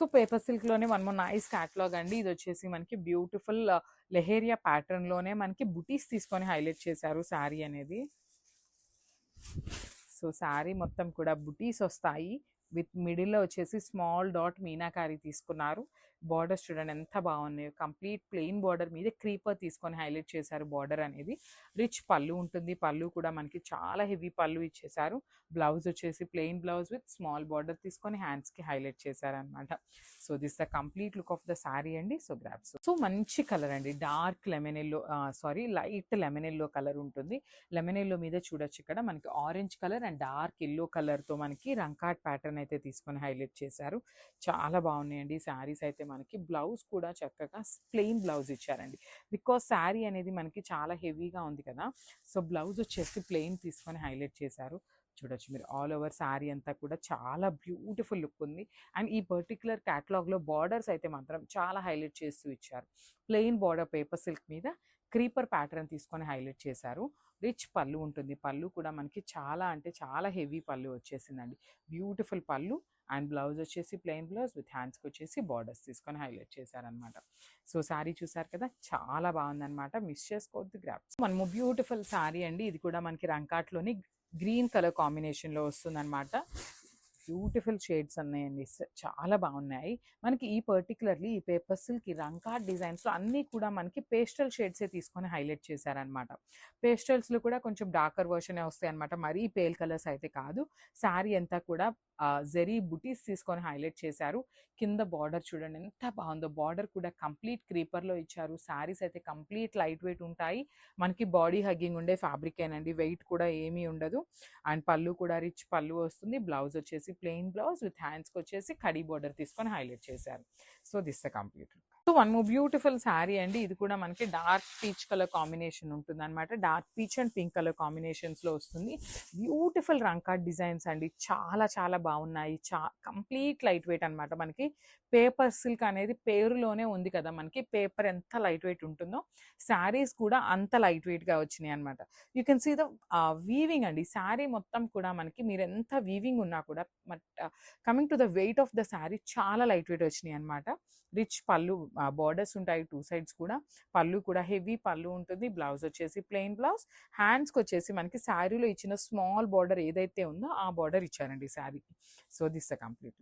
So paper సిల్క్లోనే one more nice catalogue అండి. ఇది వచ్చేసి మనకి బ్యూటిఫుల్ లెహేరియా ప్యాటర్న్లోనే మనకి బుటీస్ తీసుకొని హైలైట్ చేశారు శారీ అనేది. సో శారీ మొత్తం కూడా బుటీస్ వస్తాయి. విత్ మిడిల్లో వచ్చేసి స్మాల్ డాట్ మీనాకారి తీసుకున్నారు. బార్డర్స్ చూడండి ఎంత బాగున్నాయో. కంప్లీట్ ప్లెయిన్ బార్డర్ మీద క్రీపర్ తీసుకొని హైలైట్ చేశారు. బార్డర్ అనేది రిచ్ పళ్ళు ఉంటుంది. పళ్ళు కూడా మనకి చాలా హెవీ పళ్ళు ఇచ్చేసారు. బ్లౌజ్ వచ్చేసి plain blouse with small border తీసుకొని హ్యాండ్స్కి హైలైట్ చేశారనమాట. So this the complete look of the sari అండి. సో గ్రాప్స్. సో మంచి కలర్ అండి. Dark lemon yellow, sorry light lemon yellow colour ఉంటుంది. లెమన్ ఎల్లో మీద చూడొచ్చు ఇక్కడ మనకి orange colour and dark yellow కలర్తో మనకి రంకాట్ ప్యాటర్న్ అయితే తీసుకొని హైలైట్ చేశారు. చాలా బాగున్నాయండి శారీస్ అయితే. మనకి బ్లౌజ్ కూడా చక్కగా ప్లెయిన్ బ్లౌజ్ ఇచ్చారండి. బికాస్ శారీ అనేది మనకి చాలా హెవీగా ఉంది కదా, సో బ్లౌజ్ వచ్చేసి ప్లెయిన్ తీసుకొని హైలైట్ చేశారు. చూడొచ్చు మీరు ఆల్ ఓవర్ శారీ అంతా కూడా చాలా బ్యూటిఫుల్ లుక్ ఉంది. అండ్ ఈ పర్టికులర్ క్యాటలాగ్లో బార్డర్స్ అయితే మాత్రం చాలా హైలైట్ చేస్తూ ఇచ్చారు. ప్లెయిన్ బార్డర్ పేపర్ సిల్క్ మీద క్రీపర్ ప్యాటర్న్ తీసుకొని హైలైట్ చేశారు. రిచ్ పళ్ళు ఉంటుంది. పళ్ళు కూడా మనకి చాలా అంటే చాలా హెవీ పళ్ళు వచ్చేసిందండి. బ్యూటిఫుల్ పళ్ళు అండ్ బ్లౌజ్ వచ్చేసి ప్లెయిన్ బ్లౌజ్ విత్ హ్యాండ్స్కి వచ్చేసి బార్డర్స్ తీసుకొని హైలైట్ చేశారనమాట. సో శారీ చూసారు కదా, చాలా బాగుందనమాట. మిస్ చేసుకోవద్దు, గ్రాప్. మనము బ్యూటిఫుల్ శారీ అండి. ఇది కూడా మనకి రంకాట్లోని గ్రీన్ కలర్ కాంబినేషన్లో వస్తుందన్నమాట. బ్యూటిఫుల్ షేడ్స్ ఉన్నాయండి. చాలా బాగున్నాయి. మనకి ఈ పర్టికులర్లీ ఈ పేపర్ సిల్క్ ఈ రంకాట్ డిజైన్స్లో అన్నీ కూడా మనకి పేస్టల్ షేడ్సే తీసుకొని హైలైట్ చేశారనమాట. పేస్టల్స్లో కూడా కొంచెం డార్కర్ వర్షనే వస్తాయి అనమాట. మరీ పేల్ కలర్స్ అయితే కాదు. శారీ అంతా కూడా జెరీ బుటీస్ తీసుకొని హైలైట్ చేశారు. కింద బార్డర్ చూడండి ఎంత బాగుందో. బార్డర్ కూడా కంప్లీట్ క్రీపర్లో ఇచ్చారు. శారీస్ అయితే కంప్లీట్ లైట్ వెయిట్ ఉంటాయి. మనకి బాడీ హగ్గింగ్ ఉండే ఫ్యాబ్రిక్ ఏనండి. వెయిట్ కూడా ఏమీ ఉండదు. అండ్ పళ్ళు కూడా రిచ్ పళ్ళు వస్తుంది. బ్లౌజ్ వచ్చేసి ప్లెయిన్ బ్లౌజ్ విత్ హ్యాండ్స్కి వచ్చేసి కడీ బార్డర్ తీసుకొని హైలైట్ చేశారు. So this the complete. So one more beautiful sari అండి. ఇది కూడా మనకి డార్క్ పీచ్ కలర్ కాంబినేషన్ ఉంటుంది అనమాట. Dark peach and pink colour కాంబినేషన్స్లో వస్తుంది. బ్యూటిఫుల్ రంకాట్ డిజైన్స్ అండి. చాలా చాలా బాగున్నాయి. కంప్లీట్ లైట్ వెయిట్ అనమాట. మనకి పేపర్ సిల్క్ అనేది పేరులోనే ఉంది కదా, మనకి పేపర్ ఎంత లైట్ వెయిట్ ఉంటుందో శారీస్ కూడా అంత లైట్ వెయిట్గా వచ్చినాయి అనమాట. You can see the weaving అండి. శారీ మొత్తం కూడా మనకి మీరు ఎంత వీవింగ్ ఉన్నా కూడా coming to the weight of the sari చాలా లైట్ వెయిట్ వచ్చినాయి అనమాట. రిచ్ పళ్ళు బార్డర్స్ ఉంటాయి టూ సైడ్స్ కూడా. పళ్ళు కూడా హెవీ పళ్ళు ఉంటుంది. బ్లౌజ్ వచ్చేసి ప్లెయిన్ బ్లౌజ్. హ్యాండ్స్కి వచ్చేసి మనకి శారీలో ఇచ్చిన స్మాల్ బార్డర్ ఏదైతే ఉందో ఆ బార్డర్ ఇచ్చారండి శారీకి. So this the complete.